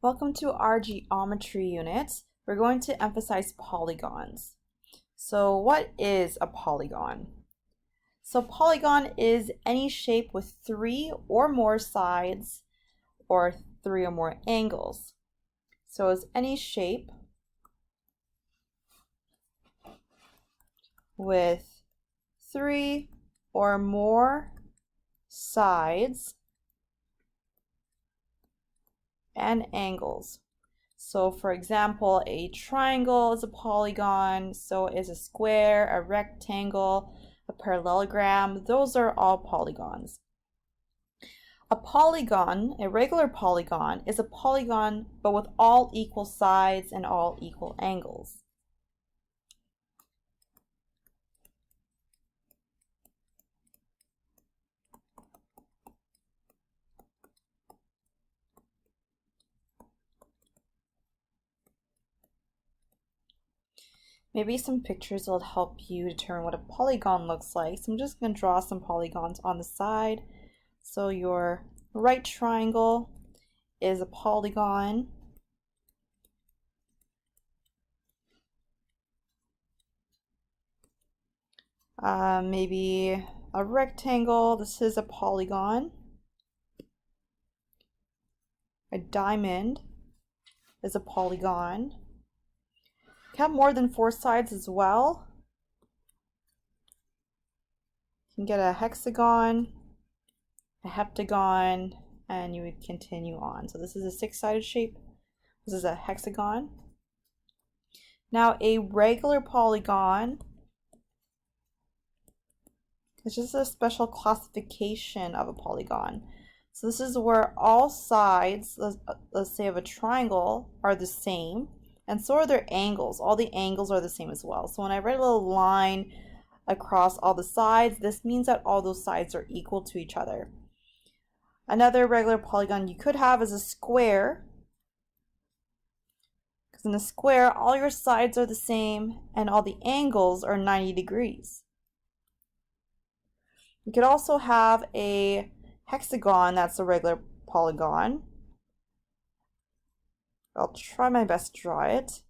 Welcome to our geometry unit. We're going to emphasize polygons. So what is a polygon? So polygon is any shape with 3 or more sides or 3 or more angles. So it's any shape with 3 or more sides and angles. So for example, a triangle is a polygon, so is a square, a rectangle, a parallelogram. Those are all polygons. A polygon, a regular polygon, is a polygon but with all equal sides and all equal angles. Maybe some pictures will help you determine what a polygon looks like. So I'm just going to draw some polygons on the side. So your right triangle is a polygon. Maybe a rectangle. This is a polygon. A diamond is a polygon. You have more than 4 sides as well. You can get a hexagon, a heptagon, and you would continue on. So this is a 6-sided shape. This is a hexagon. Now a regular polygon is just a special classification of a polygon. So this is where all sides, let's say of a triangle, are the same. And so are their angles. All the angles are the same as well. So when I write a little line across all the sides, this means that all those sides are equal to each other. Another regular polygon you could have is a square. Because in a square, all your sides are the same and all the angles are 90 degrees. You could also have a hexagon that's a regular polygon. I'll try my best to draw it.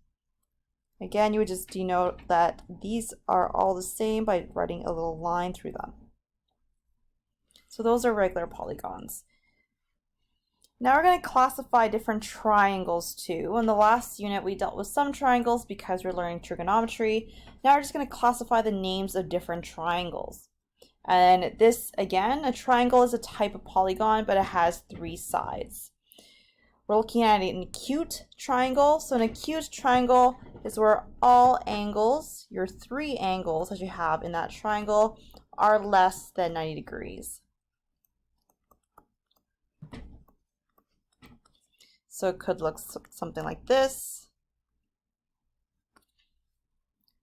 Again, you would just denote that these are all the same by writing a little line through them. So those are regular polygons. Now we're going to classify different triangles too. In the last unit, we dealt with some triangles because we're learning trigonometry. Now we're just going to classify the names of different triangles. And this, again, a triangle is a type of polygon, but it has 3 sides. We're looking at an acute triangle. So an acute triangle is where all angles, your 3 angles that you have in that triangle, are less than 90 degrees. So it could look something like this.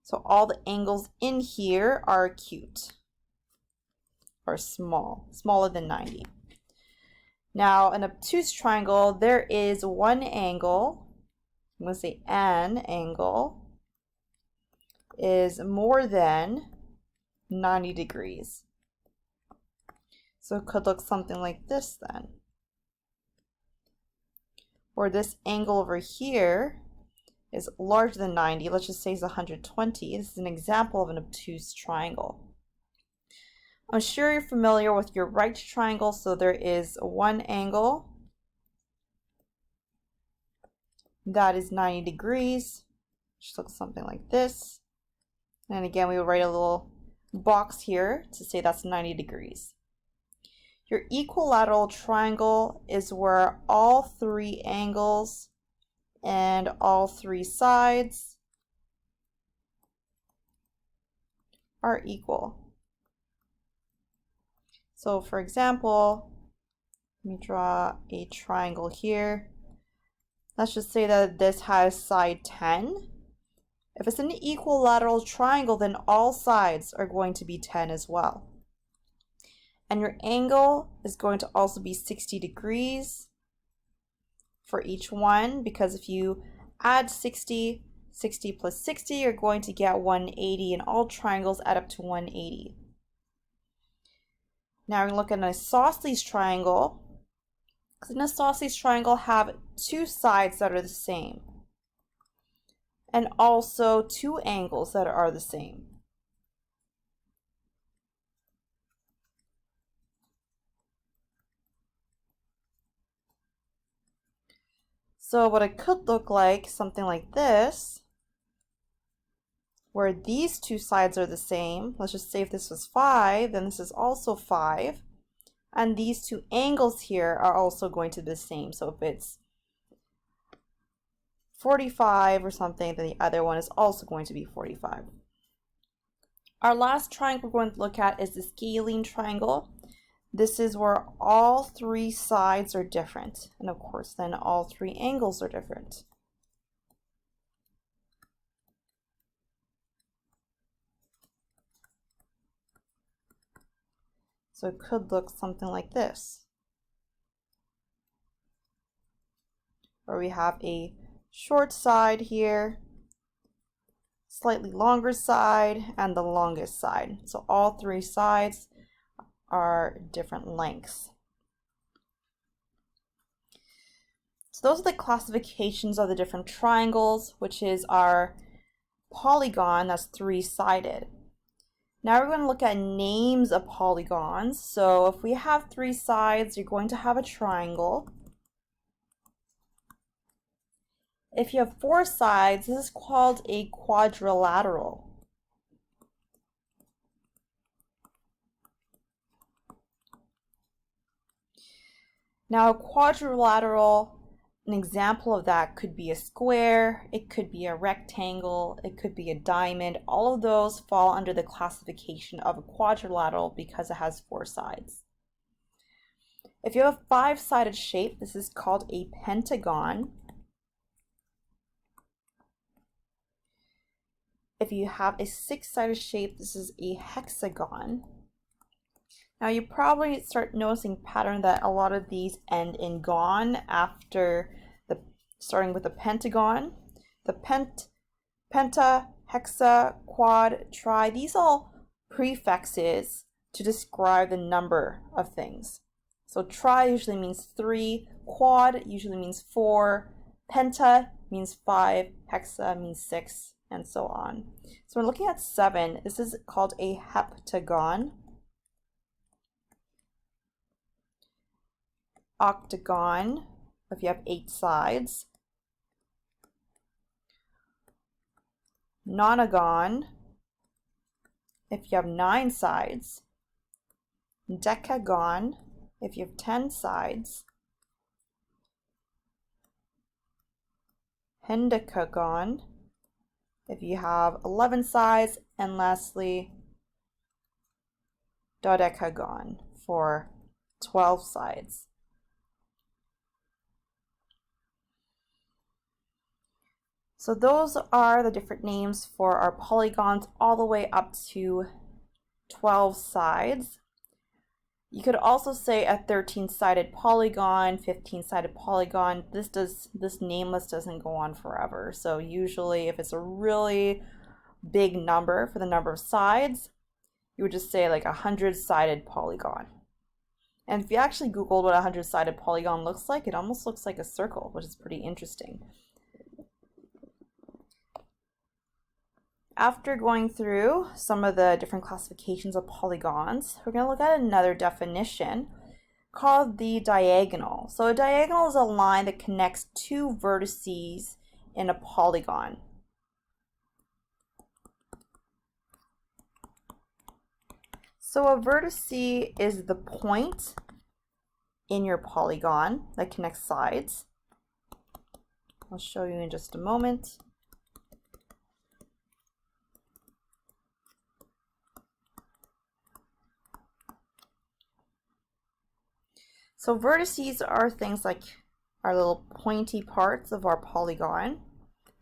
So all the angles in here are acute, or small, smaller than 90. Now, an obtuse triangle, there is one angle, I'm going to say an angle, is more than 90 degrees. So it could look something like this then. Or this angle over here is larger than 90, let's just say it's 120. This is an example of an obtuse triangle. I'm sure you're familiar with your right triangle, so there is one angle that is 90 degrees, which looks something like this. And again, we will write a little box here to say that's 90 degrees. Your equilateral triangle is where all 3 angles and all 3 sides are equal. So for example, let me draw a triangle here. Let's just say that this has side 10. If it's an equilateral triangle, then all sides are going to be 10 as well. And your angle is going to also be 60 degrees for each one, because if you add 60, 60 plus 60, you're going to get 180, and all triangles add up to 180. Now we're going to look at an isosceles triangle. Because an isosceles triangle have two sides that are the same, and also two angles that are the same. So what it could look like, something like this, where these two sides are the same. Let's just say if this was 5, then this is also 5. And these two angles here are also going to be the same. So if it's 45 or something, then the other one is also going to be 45. Our last triangle we're going to look at is the scalene triangle. This is where all three sides are different. And of course, then all three angles are different. So it could look something like this, where we have a short side here, slightly longer side, and the longest side. So all three sides are different lengths. So those are the classifications of the different triangles, which is our polygon that's three-sided. Now we're going to look at names of polygons. So if we have three sides, you're going to have a triangle. If you have four sides, this is called a quadrilateral. Now, a quadrilateral, an example of that could be a square, it could be a rectangle, it could be a diamond. All of those fall under the classification of a quadrilateral because it has four sides. If you have a five-sided shape, this is called a pentagon. If you have a six-sided shape, this is a hexagon. Now you probably start noticing a pattern that a lot of these end in gon after starting with the pentagon. The penta, hexa, quad, tri, these all prefixes to describe the number of things. So tri usually means 3, quad usually means 4, penta means 5, hexa means 6, and so on. So we're looking at 7. This is called a heptagon. Octagon, if you have 8 sides. Nonagon, if you have 9 sides. Decagon, if you have 10 sides. Hendecagon, if you have 11 sides. And lastly, dodecagon for 12 sides. So those are the different names for our polygons all the way up to 12 sides. You could also say a 13-sided polygon, 15-sided polygon. This name list doesn't go on forever. So usually if it's a really big number for the number of sides, you would just say like a 100-sided polygon. And if you actually Googled what a 100-sided polygon looks like, it almost looks like a circle, which is pretty interesting. After going through some of the different classifications of polygons, we're going to look at another definition called the diagonal. So a diagonal is a line that connects two vertices in a polygon. So a vertex is the point in your polygon that connects sides. I'll show you in just a moment. So vertices are things like our little pointy parts of our polygon.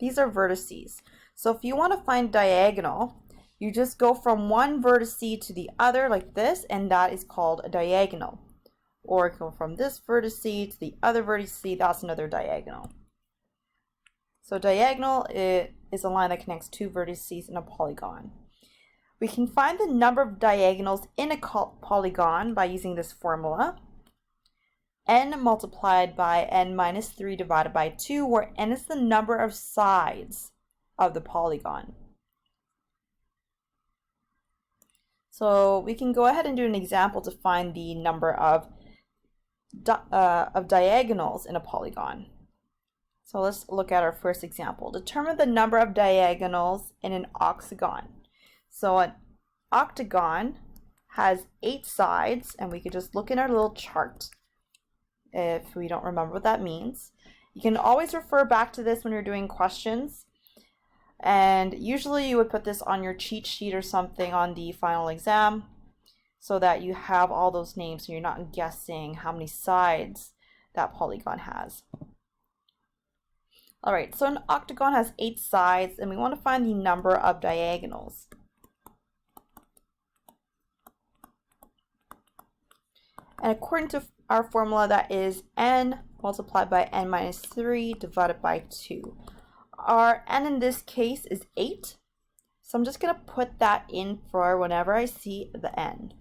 These are vertices. So if you want to find diagonal, you just go from one vertex to the other like this, and that is called a diagonal. Or go from this vertex to the other vertex, that's another diagonal. So diagonal is a line that connects two vertices in a polygon. We can find the number of diagonals in a polygon by using this formula. n multiplied by n minus 3 divided by 2, where n is the number of sides of the polygon. So we can go ahead and do an example to find the number of diagonals in a polygon. So let's look at our first example. Determine the number of diagonals in an octagon. So an octagon has 8 sides, and we could just look in our little chart if we don't remember what that means. You can always refer back to this when you're doing questions, and usually you would put this on your cheat sheet or something on the final exam so that you have all those names and you're not guessing how many sides that polygon has. Alright, so an octagon has 8 sides, and we want to find the number of diagonals. And according to our formula, that is n multiplied by n minus 3 divided by 2. Our n in this case is 8, so I'm just going to put that in for whenever I see the n.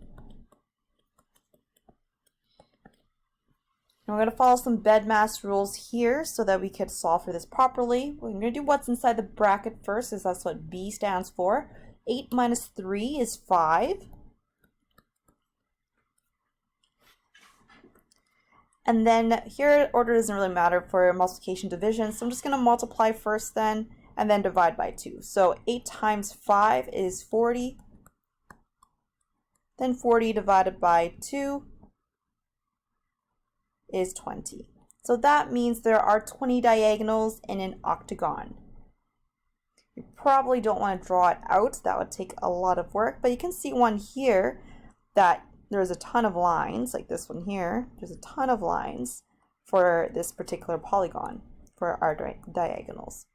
And we're going to follow some BEDMAS rules here so that we could solve for this properly. We're going to do what's inside the bracket first, as that's what B stands for. 8 minus 3 is 5. And then here, order doesn't really matter for multiplication division, so I'm just going to multiply first then, and then divide by 2. So 8 times 5 is 40. Then 40 divided by 2 is 20. So that means there are 20 diagonals in an octagon. You probably don't want to draw it out. That would take a lot of work, but you can see one here that there's a ton of lines, like this one here. There's a ton of lines for this particular polygon for our diagonals.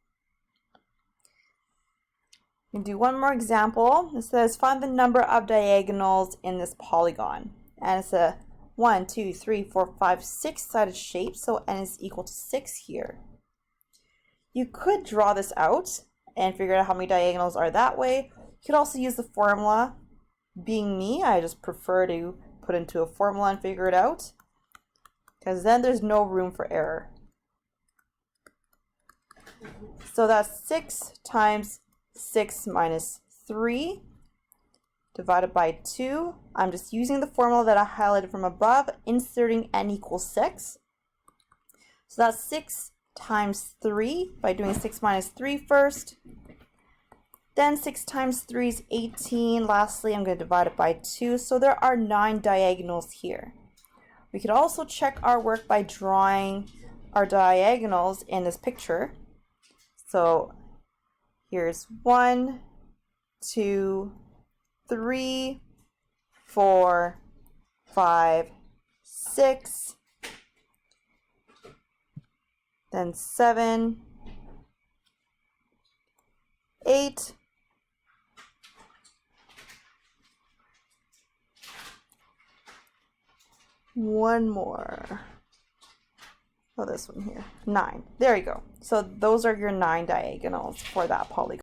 We can do one more example. It says find the number of diagonals in this polygon, and it's a 1, 2, 3, 4, 5, 6-sided shape, so n is equal to 6 here. You could draw this out and figure out how many diagonals are that way. You could also use the formula. Being me, I just prefer to put into a formula and figure it out, because then there's no room for error. So that's 6 times 6 minus 3 divided by 2. I'm just using the formula that I highlighted from above, inserting n equals 6. So that's 6 times 3 by doing 6 minus 3 first. Then 6 times 3 is 18. Lastly, I'm going to divide it by 2. So there are 9 diagonals here. We could also check our work by drawing our diagonals in this picture. So here's 1, 2, 3, 4, 5, 6, then 7, 8, one more. Oh, this one here. 9. There you go. So those are your 9 diagonals for that polygon.